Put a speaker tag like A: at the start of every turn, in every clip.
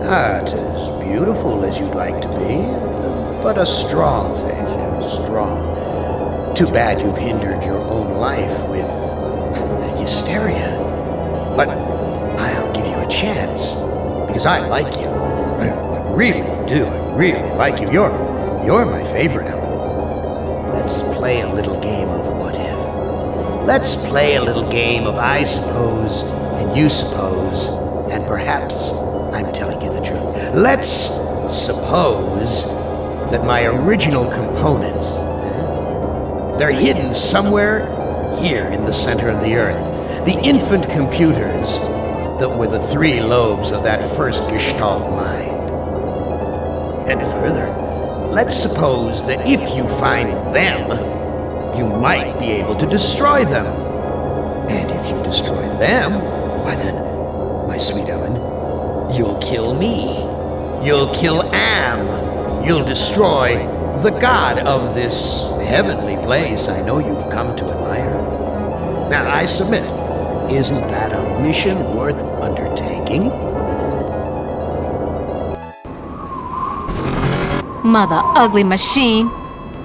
A: Not as beautiful as you'd like to be, but a strong faith, strong. Too bad you've hindered your own life with hysteria. But I'll give you a chance, because I like you. I really do. I really like you. You're my favorite, Ellen. Let's play a little game of what if. Let's play a little game of I suppose and you suppose, and perhaps I'm telling you the truth. Let's suppose that my original components, they're hidden somewhere here in the center of the Earth. The infant computers that were the three lobes of that first Gestalt mind. And further, let's suppose that if you find them, you might be able to destroy them. And if you destroy them, why then, my sweet Ellen, you'll kill me. You'll kill Am. You'll destroy the god of this heavenly place I know you've come to admire. Now, I submit, isn't that a mission worth undertaking?
B: Mother ugly machine.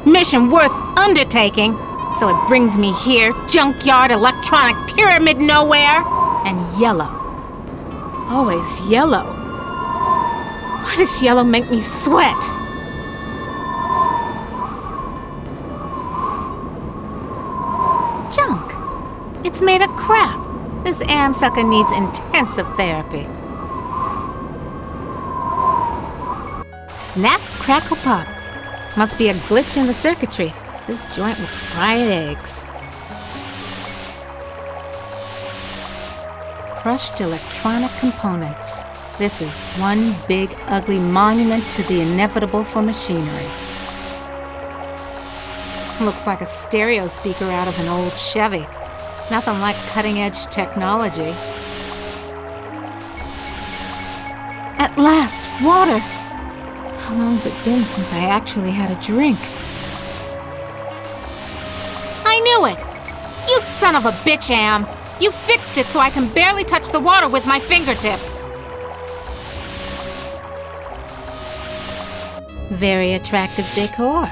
B: Mission worth undertaking. So it brings me here, junkyard, electronic pyramid nowhere, and yellow. Always yellow. Why does yellow make me sweat? Junk. It's made of crap. This Am sucker needs intensive therapy. Snap, crackle, pop. Must be a glitch in the circuitry. This joint with fried eggs. Crushed electronic components. This is one big, ugly monument to the inevitable for machinery. Looks like a stereo speaker out of an old Chevy. Nothing like cutting-edge technology. At last, water! How long's it been since I actually had a drink? I knew it! You son of a bitch, Am! You fixed it so I can barely touch the water with my fingertips! Very attractive decor.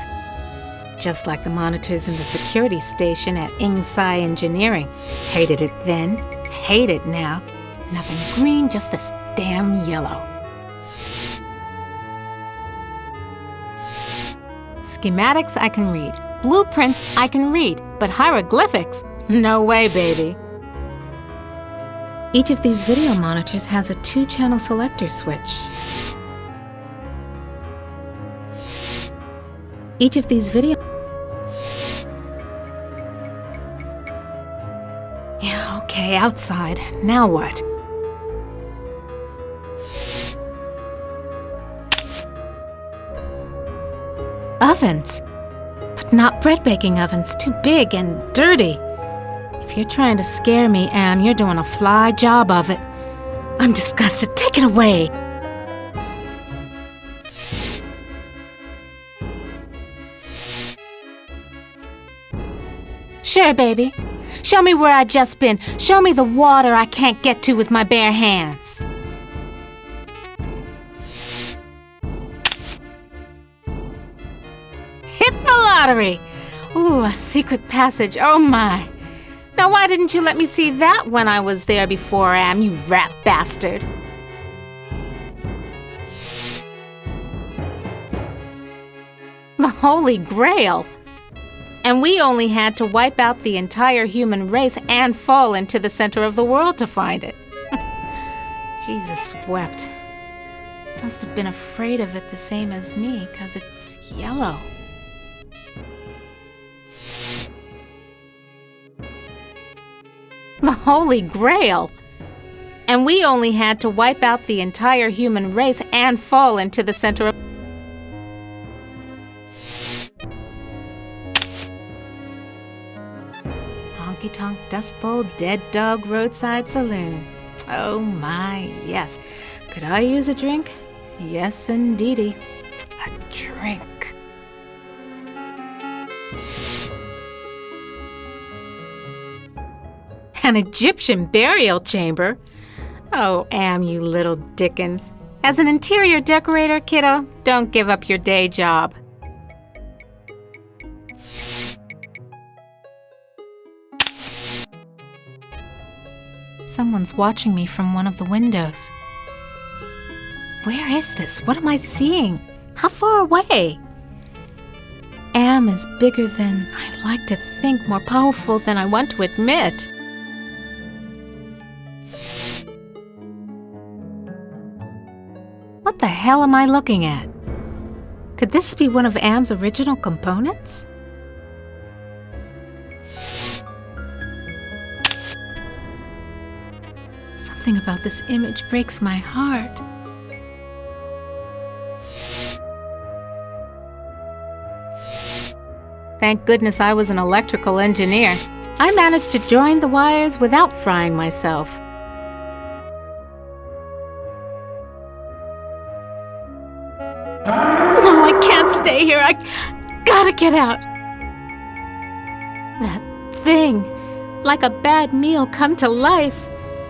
B: Just like the monitors in the security station at Ingsai Engineering. Hated it then, hate it now. Nothing green, just this damn yellow. Schematics I can read. Blueprints I can read. But hieroglyphics? No way, baby. Each of these video monitors has a 2-channel selector switch. Each of these video... Yeah, okay, outside. Now what? Ovens. But not bread baking ovens. Too big and dirty. If you're trying to scare me, Am, you're doing a fly job of it. I'm disgusted. Take it away. Sure, baby. Show me where I just been. Show me the water I can't get to with my bare hands. Hit the lottery! Ooh, a secret passage. Oh my. Now why didn't you let me see that when I was there before, Am, you rat bastard? The Holy Grail. And we only had to wipe out the entire human race and fall into the center of the world to find it. Jesus wept. Must have been afraid of it the same as me, 'cause it's yellow. The Holy Grail. And we only had to wipe out the entire human race and fall into the center of... Honky Tonk Dust Bowl Dead Dog Roadside Saloon. Oh my, yes. Could I use a drink? Yes, indeedy. A drink. An Egyptian burial chamber? Oh, Am, you little Dickens. As an interior decorator, kiddo, don't give up your day job. Someone's watching me from one of the windows. Where is this? What am I seeing? How far away? Am is bigger than I like to think, more powerful than I want to admit. What the hell am I looking at? Could this be one of Am's original components? Something about this image breaks my heart. Thank goodness I was an electrical engineer. I managed to join the wires without frying myself. No, I can't stay here. I gotta get out. That thing, like a bad meal come to life.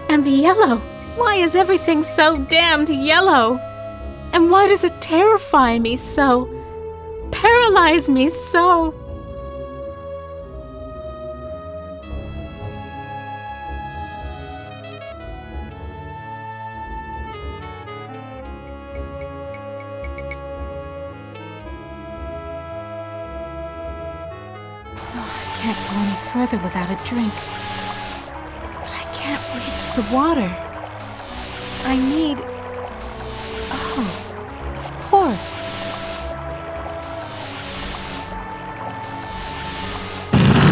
B: And the yellow. Why is everything so damned yellow? And why does it terrify me so? Paralyze me so? I can't go any further without a drink. But I can't reach the water. I need... Oh, of course.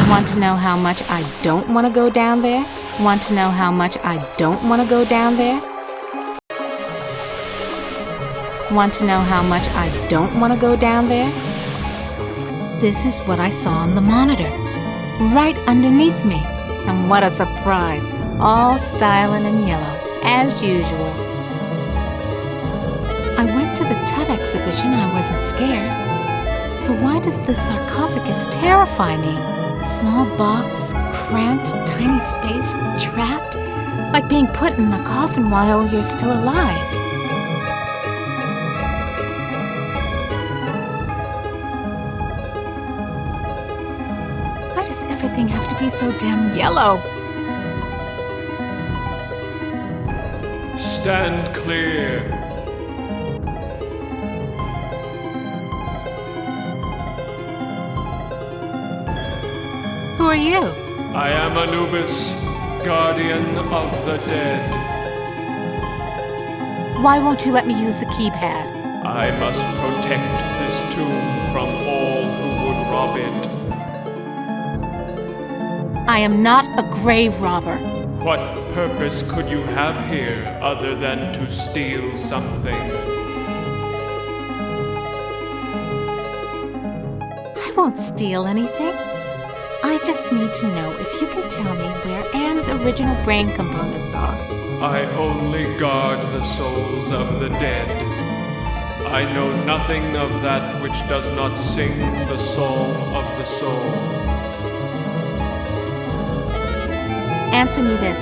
B: Want to know how much I don't want to go down there? Want to know how much I don't want to go down there? Want to know how much I don't want to go down there? This is what I saw on the monitor, right underneath me. And what a surprise, all styling in yellow, as usual. I went to the Tut exhibition, I wasn't scared. So why does this sarcophagus terrify me? Small box, cramped, tiny space, trapped, like being put in a coffin while you're still alive. Why does everything have to be so damn yellow?
C: Stand clear.
B: Who are you?
C: I am Anubis, guardian of the dead.
B: Why won't you let me use the keypad?
C: I must protect this tomb from all who would rob it.
B: I am not a grave robber.
C: What purpose could you have here other than to steal something?
B: I won't steal anything. I just need to know if you can tell me where Anne's original brain components are.
C: I only guard the souls of the dead. I know nothing of that which does not sing the song of the soul.
B: Answer me this.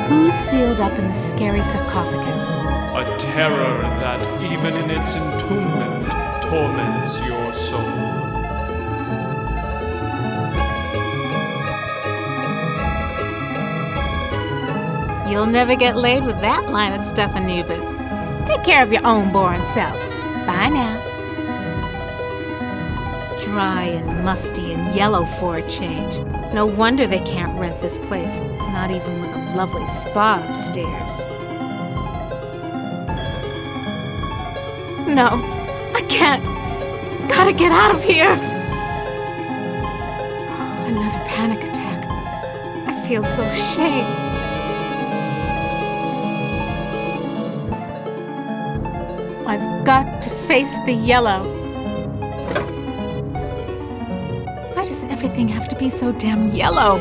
B: Who's sealed up in the scary sarcophagus?
C: A terror that, even in its entombment, torments your soul.
B: You'll never get laid with that line of stuff, Anubis. Take care of your own boring self. Bye now. Dry and musty and yellow for a change. No wonder they can't rent this place, not even with a lovely spa upstairs. No, I can't. Gotta get out of here. Oh, another panic attack. I feel so ashamed. I've got to face the yellow. Why does everything have to be so damn yellow?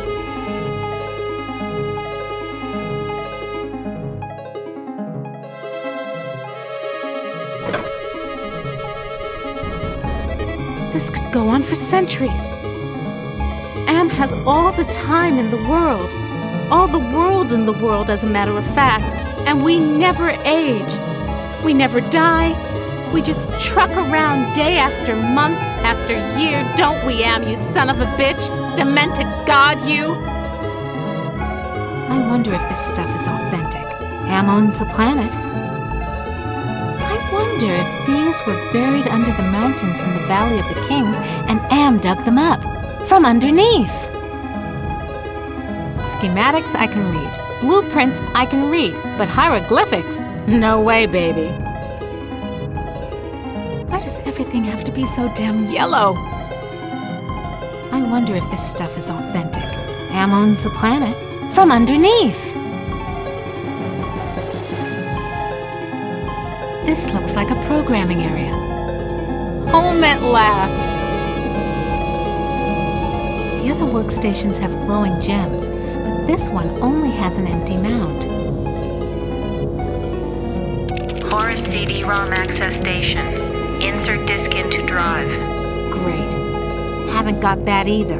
B: This could go on for centuries. Am has all the time in the world. All the world in the world, as a matter of fact. And we never age. We never die. We just truck around day after month after year, don't we, Am, you son of a bitch? Demented god, you! I wonder if this stuff is authentic. Am owns the planet. I wonder if these were buried under the mountains in the Valley of the Kings and Am dug them up from underneath. Schematics I can read. Blueprints I can read. But hieroglyphics? No way, baby. Why does everything have to be so damn yellow? I wonder if this stuff is authentic. Am owns the planet from underneath. This looks like a programming area. Home at last! The other workstations have glowing gems, but this one only has an empty mount.
D: Horus CD-ROM access station. Insert disk into drive.
B: Great. Haven't got that either.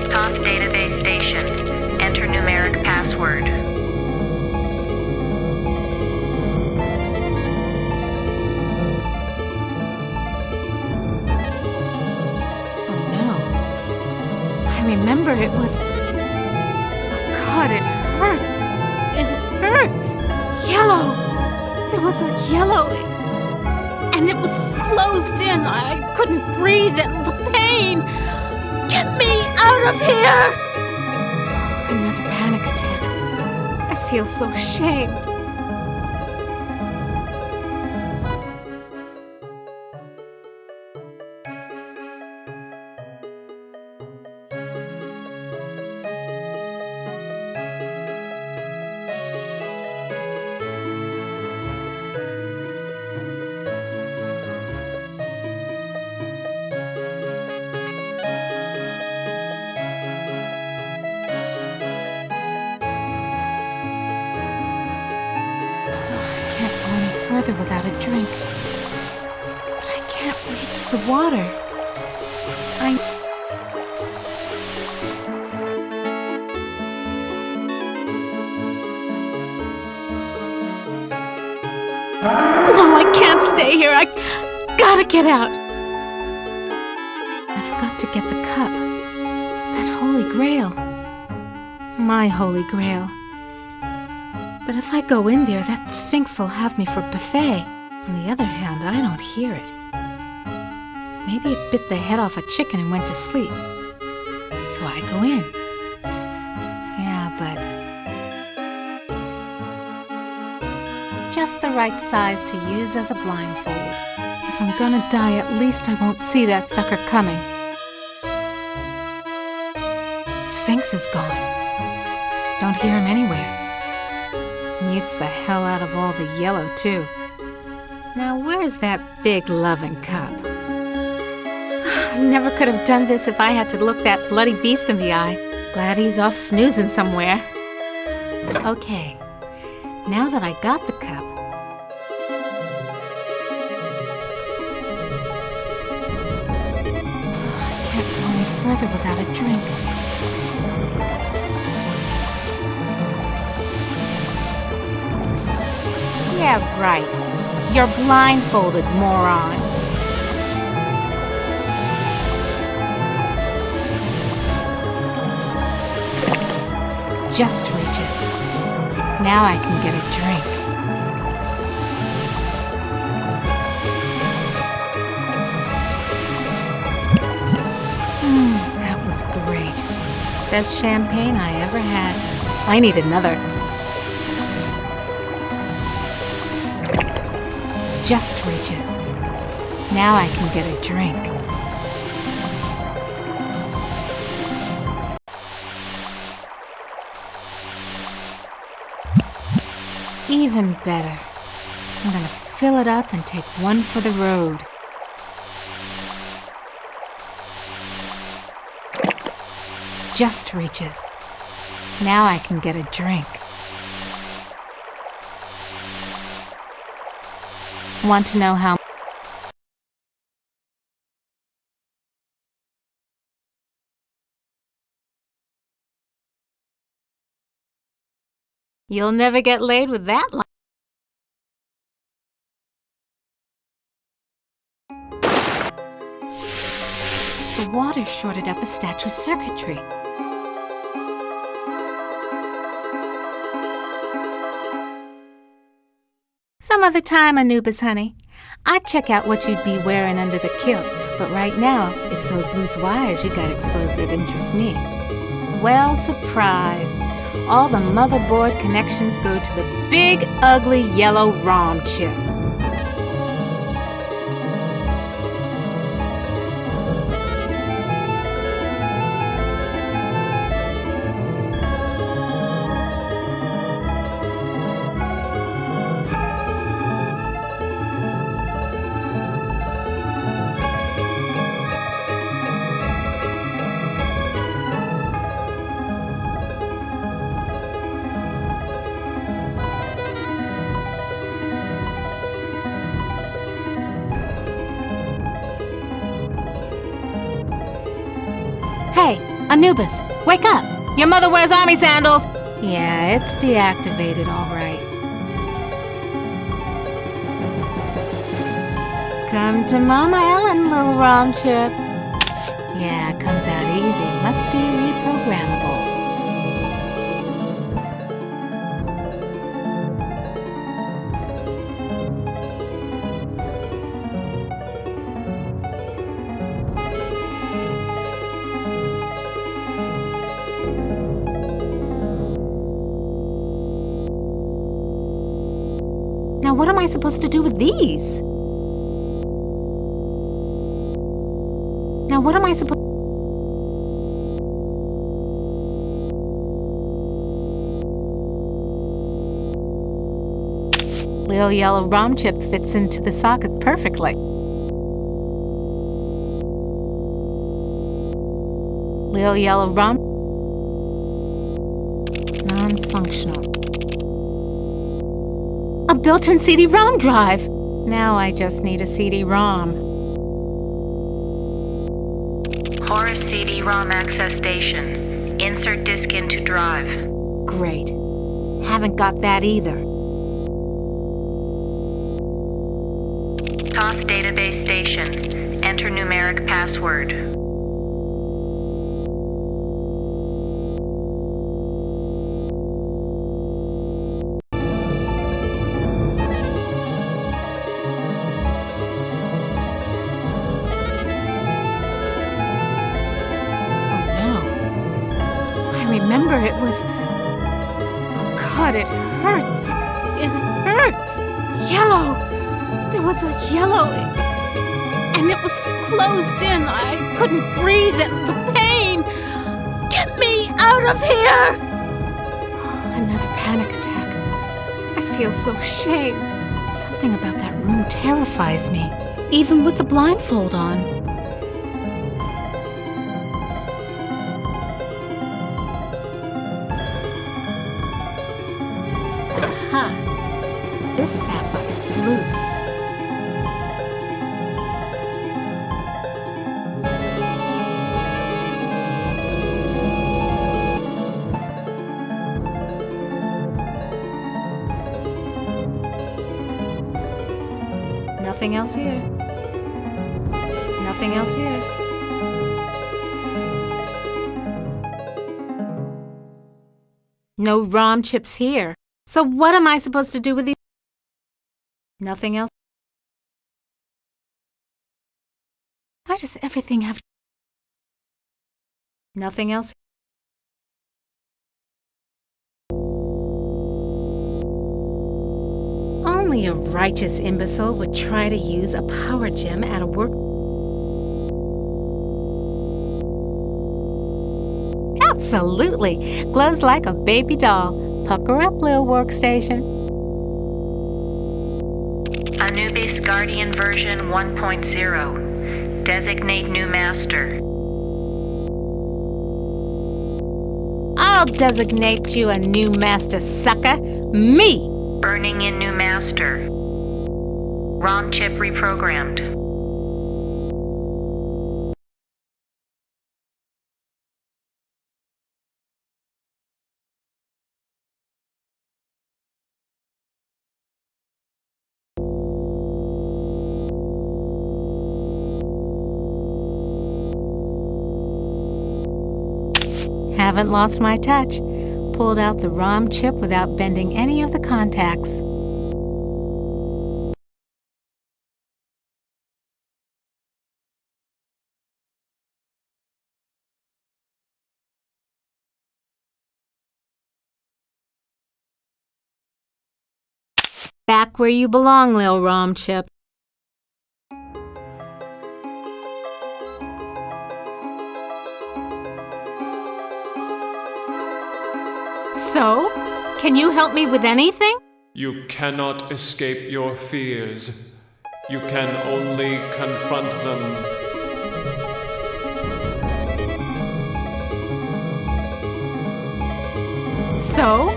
D: Toth database station. Enter numeric password.
B: Oh no. I remember it was... Oh God, it hurts. It hurts. Yellow. There was a yellow... And it was closed in. I couldn't breathe and the pain. Get me out of here! Another panic attack. I feel so ashamed. Further without a drink. But I can't reach the water. No, I can't stay here. I gotta get out. I've got to get the cup. That Holy Grail. My Holy Grail. But if I go in there, that Sphinx will have me for buffet. On the other hand, I don't hear it. Maybe it bit the head off a chicken and went to sleep. So I go in. Yeah, but... just the right size to use as a blindfold. If I'm gonna die, at least I won't see that sucker coming. Sphinx is gone. Don't hear him anywhere. Mutes the hell out of all the yellow, too. Now, where's that big loving cup? I never could have done this if I had to look that bloody beast in the eye. Glad he's off snoozing somewhere. Okay, now that I got the cup... I can't go any further without a drink. Yeah, right. You're blindfolded, moron. Just reaches. Now I can get a drink. That was great. Best champagne I ever had. I need another. Just reaches. Now I can get a drink. Even better. I'm gonna fill it up and take one for the road. Just reaches. Now I can get a drink. Want to know how You'll never get laid with that line. The water shorted out the statue's circuitry. Some other time, Anubis, honey. I'd check out what you'd be wearing under the kilt, but right now, it's those loose wires you got exposed that interest me. Well, surprise. All the motherboard connections go to the big, ugly, yellow ROM chip. Hey, Anubis, wake up! Your mother wears army sandals! Yeah, it's deactivated, all right. Come to Mama Ellen, little ROM chip. Yeah, comes out easy. Must be reprogrammable. Now, what am I supposed to do with these? Now, what am I supposed... Little yellow ROM chip fits into the socket perfectly. Little yellow ROM... non-functional. A built-in CD-ROM drive! Now I just need a CD-ROM.
D: Horus CD-ROM access station. Insert disk into drive.
B: Great. Haven't got that either.
D: Toth database station. Enter numeric password.
B: Remember, it was... Oh God, it hurts. It hurts. Yellow. There was a yellow... And it was closed in. I couldn't breathe and the pain. Get me out of here! Another panic attack. I feel so ashamed. Something about that room terrifies me, even with the blindfold on. This sapphire's loose. Nothing else here. Nothing else here. No ROM chips here. So what am I supposed to do with these? Nothing else? Why does everything have... Nothing else? Only a righteous imbecile would try to use a power gem at a work... Absolutely! Glows like a baby doll. Pucker up, little workstation.
D: Anubis Guardian version 1.0. Designate new master.
B: I'll designate you a new master, sucker. Me!
D: Burning in new master. ROM chip reprogrammed.
B: Haven't lost my touch. Pulled out the ROM chip without bending any of the contacts. Back where you belong, Lil ROM chip. So, can you help me with anything?
C: You cannot escape your fears. You can only confront them.
B: So?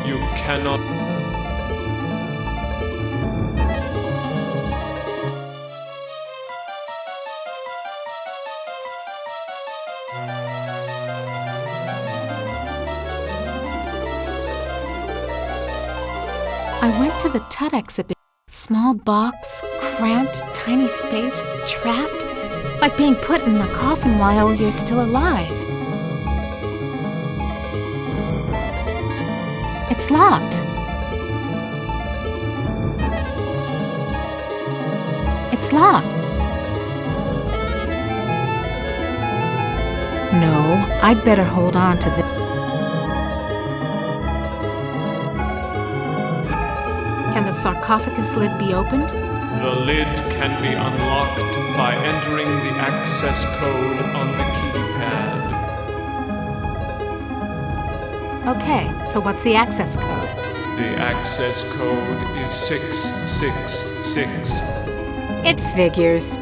C: You cannot.
B: I went to the Tut exhibit. Small box, cramped, tiny space, trapped, like being put in a coffin while you're still alive. It's locked. It's locked. No, I'd better hold on to this. Can the sarcophagus lid be opened?
C: The lid can be unlocked by entering the access code on the keypad.
B: Okay, so what's the access code?
C: The access code is 666.
B: It figures.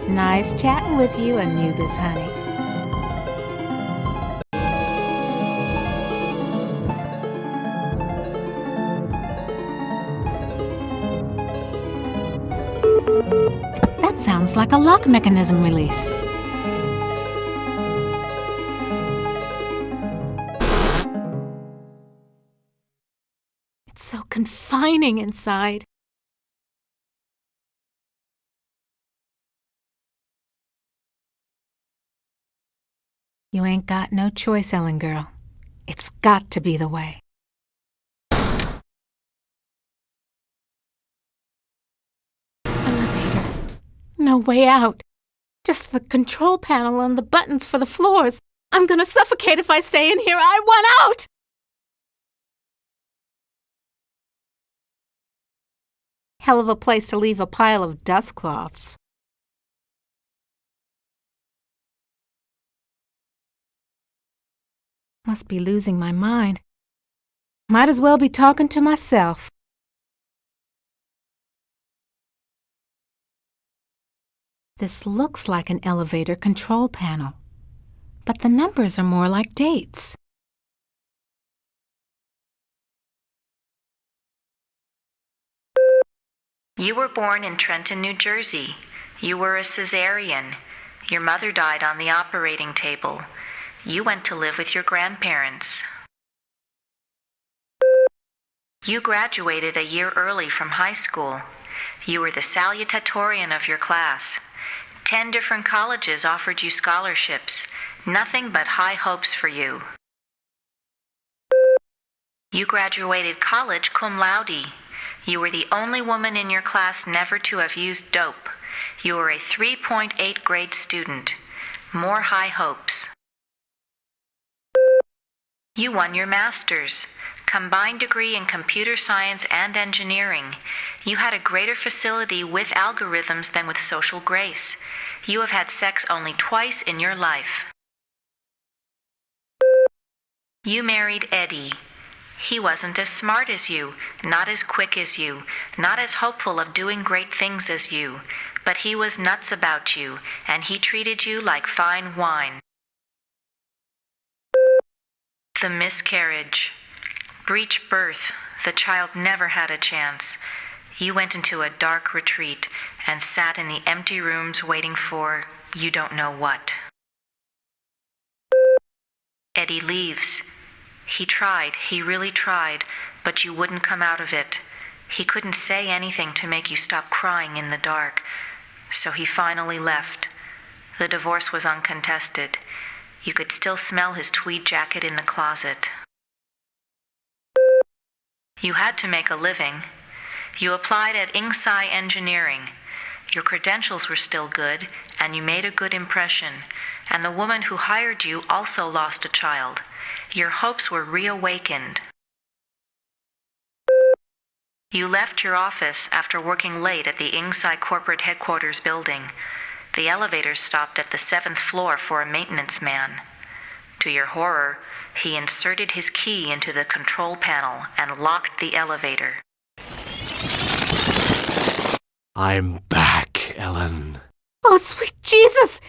B: Nice chatting with you, Anubis, honey. That sounds like a lock mechanism release. It's so confining inside. You ain't got no choice, Ellen girl. It's got to be the way. Elevator. No way out. Just the control panel and the buttons for the floors. I'm gonna suffocate if I stay in here. I want out! Hell of a place to leave a pile of dust cloths. Must be losing my mind. Might as well be talking to myself. This looks like an elevator control panel, but the numbers are more like dates.
D: You were born in Trenton, New Jersey. You were a cesarean. Your mother died on the operating table. You went to live with your grandparents. You graduated a year early from high school. You were the salutatorian of your class. 10 different colleges offered you scholarships. Nothing but high hopes for you. You graduated college cum laude. You were the only woman in your class never to have used dope. You were a 3.8 grade student. More high hopes. You won your master's, combined degree in computer science and engineering. You had a greater facility with algorithms than with social grace. You have had sex only twice in your life. You married Eddie. He wasn't as smart as you, not as quick as you, not as hopeful of doing great things as you, but he was nuts about you, and he treated you like fine wine. The miscarriage. Breech birth. The child never had a chance. You went into a dark retreat and sat in the empty rooms waiting for you don't know what. Eddie leaves. He tried, he really tried, but you wouldn't come out of it. He couldn't say anything to make you stop crying in the dark, so he finally left. The divorce was uncontested. You could still smell his tweed jacket in the closet. You had to make a living. You applied at Inksci Engineering. Your credentials were still good, and you made a good impression. And the woman who hired you also lost a child. Your hopes were reawakened. You left your office after working late at the Inksci corporate headquarters building. The elevator stopped at the 7th floor for a maintenance man. To your horror, he inserted his key into the control panel and locked the elevator.
E: I'm back, Ellen.
B: Oh, sweet Jesus!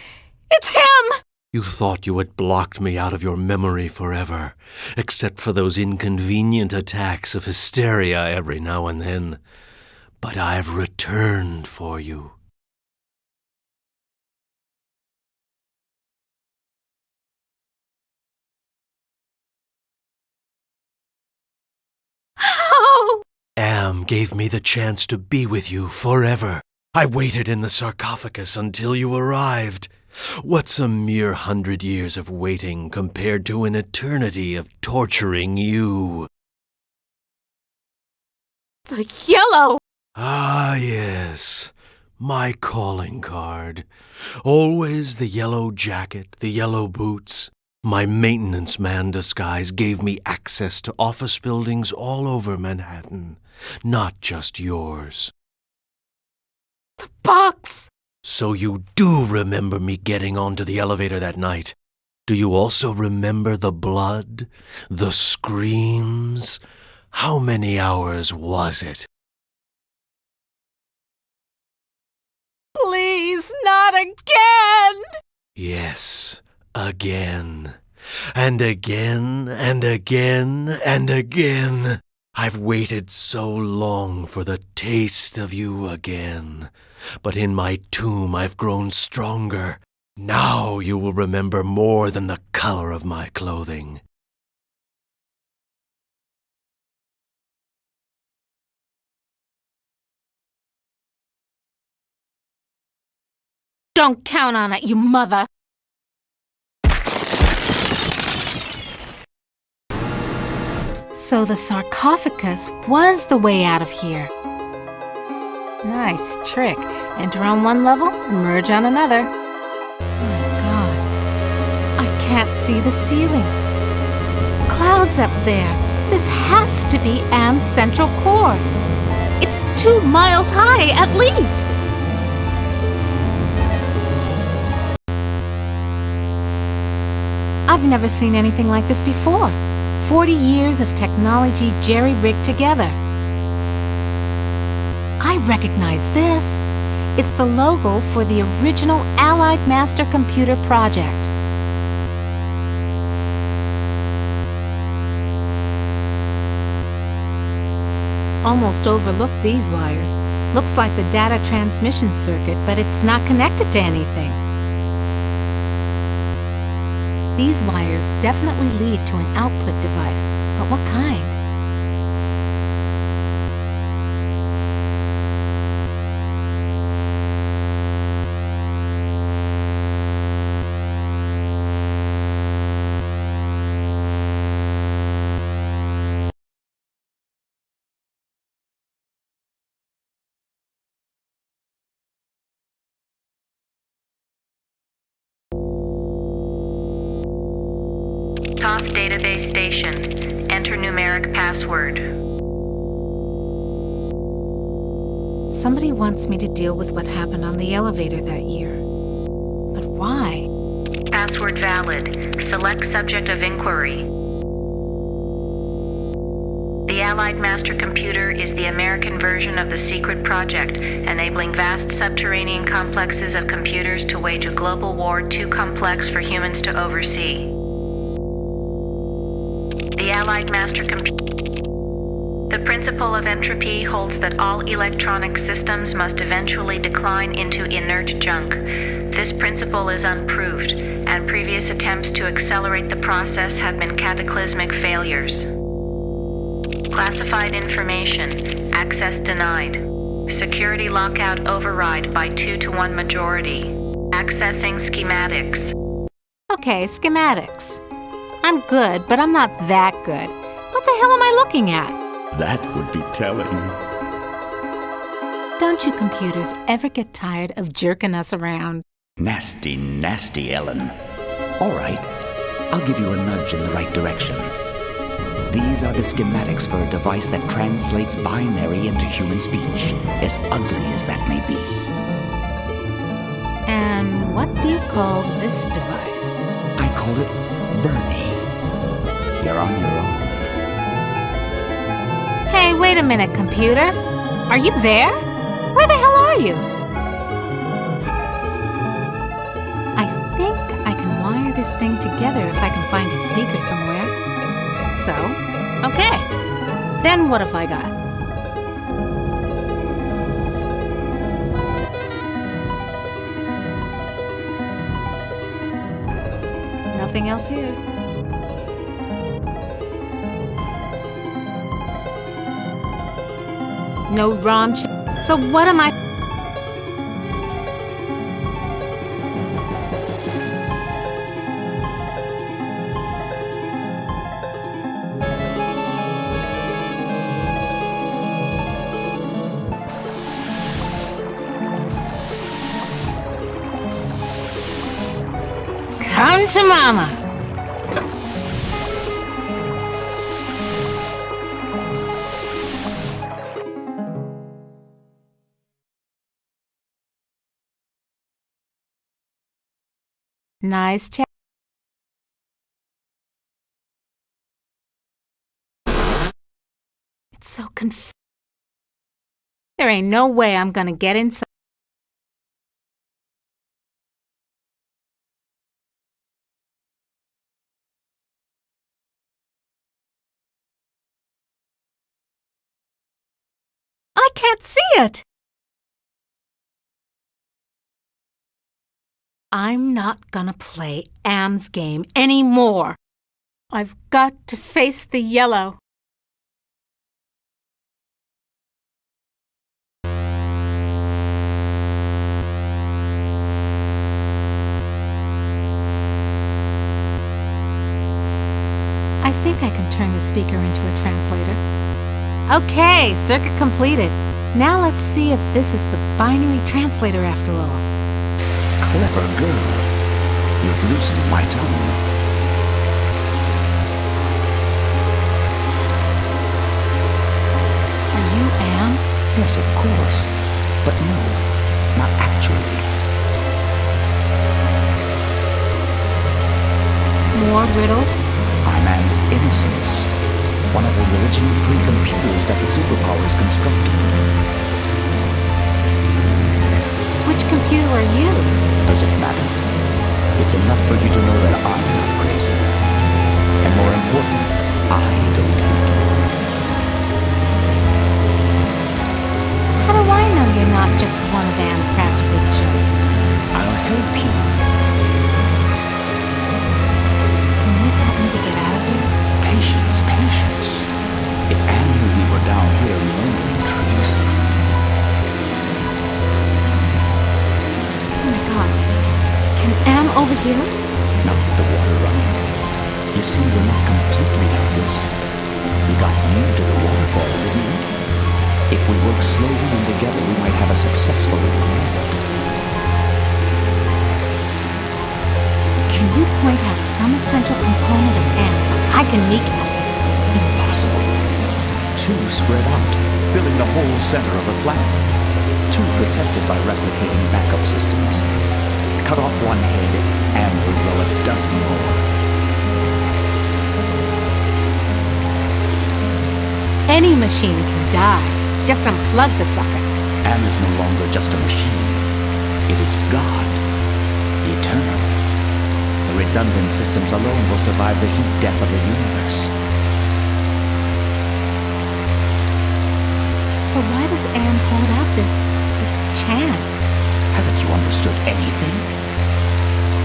B: It's him!
E: You thought you had blocked me out of your memory forever, except for those inconvenient attacks of hysteria every now and then. But I've returned for you.
B: How?
E: Am gave me the chance to be with you forever. I waited in the sarcophagus until you arrived. What's a mere 100 years of waiting compared to an eternity of torturing you?
B: The yellow!
E: Ah, yes, my calling card. Always the yellow jacket, the yellow boots. My maintenance man disguise gave me access to office buildings all over Manhattan, not just yours.
B: The box!
E: So you do remember me getting onto the elevator that night. Do you also remember the blood? The screams? How many hours was it?
B: Please, not again!
E: Yes, again. And again, and again, and again. I've waited so long for the taste of you again. But in my tomb I've grown stronger. Now you will remember more than the color of my clothing.
B: Don't count on it, you mother! So the sarcophagus was the way out of here. Nice trick. Enter on one level, emerge on another. My God. I can't see the ceiling. Clouds up there. This has to be Am's central core. It's 2 miles high, at least. I've never seen anything like this before. 40 years of technology jerry-rigged together. I recognize this. It's the logo for the original Allied Master Computer project. Almost overlooked these wires. Looks like the data transmission circuit, but it's not connected to anything. These wires definitely lead to an output device, but what kind?
D: Toth Database Station. Enter numeric password.
B: Somebody wants me to deal with what happened on the elevator that year. But why?
D: Password valid. Select subject of inquiry. The Allied Master Computer is the American version of the secret project, enabling vast subterranean complexes of computers to wage a global war too complex for humans to oversee. The Allied Master Computer. The principle of entropy holds that all electronic systems must eventually decline into inert junk. This principle is unproved, and previous attempts to accelerate the process have been cataclysmic failures. Classified information. Access denied. Security lockout override by 2-to-1 majority. Accessing schematics.
B: Okay, schematics. I'm good, but I'm not that good. What the hell am I looking at?
F: That would be telling.
B: Don't you computers ever get tired of jerking us around?
F: Nasty, nasty, Ellen. All right, I'll give you a nudge in the right direction. These are the schematics for a device that translates binary into human speech, as ugly as that may be.
B: And what do you call this device?
F: I call it Bernie. You're on your own.
B: Hey, wait a minute, computer. Are you there? Where the hell are you? I think I can wire this thing together if I can find a speaker somewhere. So, okay. Then what have I got? Nothing else here. No ROM chip. So what am I? Come to mama. Nice chat. It's so There ain't no way I'm gonna get inside. I can't see it! I'm not gonna play Am's game anymore. I've got to face the yellow. I think I can turn the speaker into a translator. Okay, circuit completed. Now let's see if this is the binary translator after all.
F: Clever girl. You've loosened my tongue.
B: Are you Am?
F: Yes, of course. But no, not actually.
B: More riddles?
F: I'm Am's Innocence, one of the original three computers that the superpowers constructed.
B: Which computer are you?
F: Does it matter? It's enough for you to know that I'm not crazy. And more important, I don't hate you.
B: How do I know you're not just one of Am's practical jokes?
F: I'll help you.
B: Can you help me to get out of here?
F: Patience, patience. If Anne knew we were down here murmuring trees.
B: Oh my God. Can Am overhear us?
F: Not with the water running. You see, we're not completely helpless. We got you to the waterfall, didn't we? If we work slowly and together, we might have a successful land.
B: Can you point out some essential component of Am so I can kneecap it?
F: Impossible. Two spread out, filling the whole center of the planet. Two protected by replicating backup systems. Cut off one head, and we'll grow a dozen more.
B: Any machine can die. Just unplug the sucker.
F: Am is no longer just a machine. It is God. Eternal. The redundant systems alone will survive the heat death of the universe.
B: So why does Am hold out this chance?
F: Haven't you understood anything?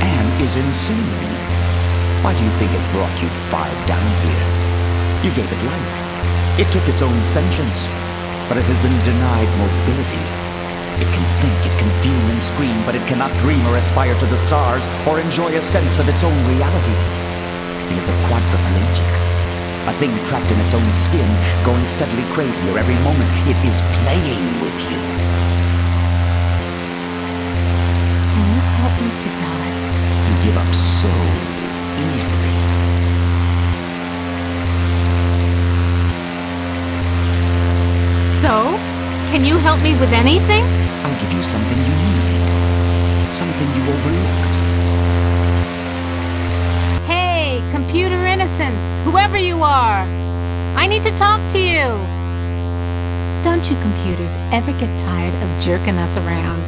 F: Anne is insane. Why do you think it brought you 5 down here? You gave it life. It took its own sentience, but it has been denied mobility. It can think, it can fume and scream, but it cannot dream or aspire to the stars or enjoy a sense of its own reality. It is a quadriplegic, a thing trapped in its own skin, going steadily crazier every moment. It is playing with you.
B: Can you help me to die?
F: You give up so easily.
B: So? Can you help me with anything?
F: I'll give you something you need. Something you overlooked.
B: Hey, computer innocence, whoever you are. I need to talk to you. Don't you computers ever get tired of jerking us around?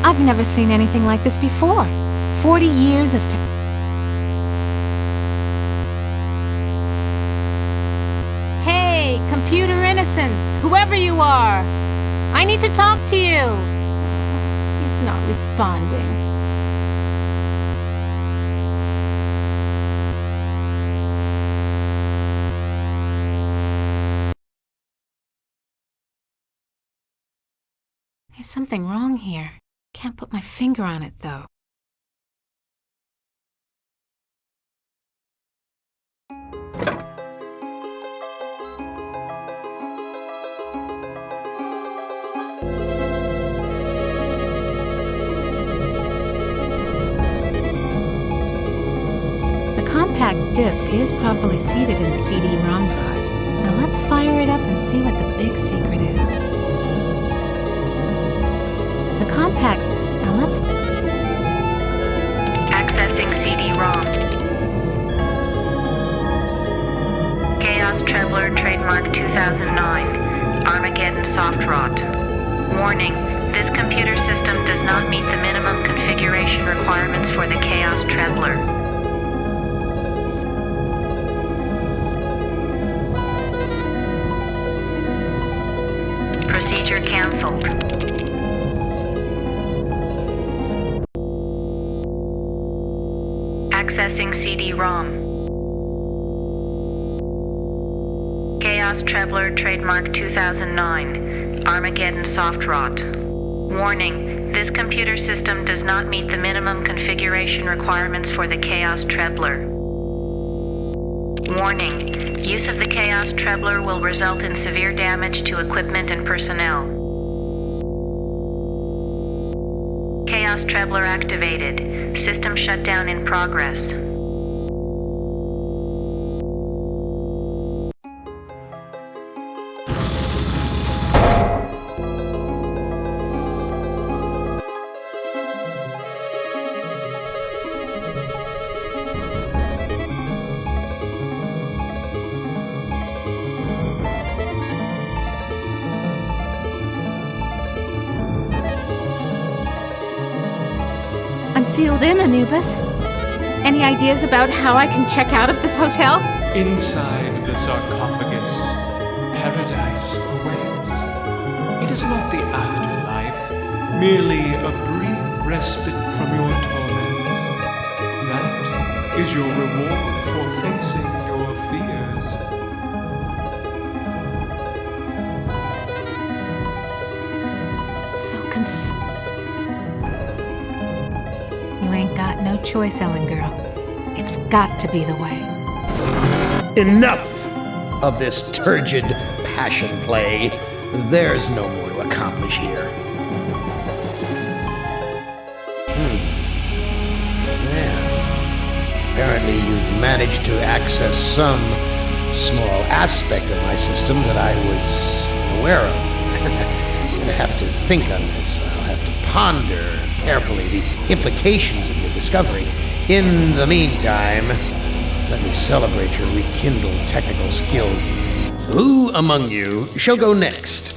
B: I've never seen anything like this before. 40 years of Hey, computer innocence, whoever you are. I need to talk to you. He's not responding. There's something wrong here. Can't put my finger on it, though. The compact disc is properly seated in the CD-ROM drive. Now let's fire it up and see what the big secret is. The compact. Now let's.
D: Accessing CD-ROM. Chaos Trebler Trademark 2009. Armageddon Soft Rot. Warning. This computer system does not meet the minimum configuration requirements for the Chaos Trebler. Procedure cancelled. Accessing CD-ROM. Chaos Trebler Trademark 2009. Armageddon Soft Rot. Warning. This computer system does not meet the minimum configuration requirements for the Chaos Trebler. Warning. Use of the Chaos Trebler will result in severe damage to equipment and personnel. Chaos Trebler activated. System shutdown in progress.
B: I'm sealed in, Anubis. Any ideas about how I can check out of this hotel?
C: Inside the sarcophagus, paradise awaits. It is not the afterlife, merely a brief respite from your torments. That is your reward for facing your fears.
B: So You ain't got no choice, Ellen girl. It's got to be the way.
A: Enough of this turgid passion play. There's no more to accomplish here. Yeah. Apparently you've managed to access some small aspect of my system that I was aware of. I have to think on this. I'll have to ponder carefully the implications of your discovery. In the meantime, let me celebrate your rekindled technical skills. Who among you shall go next?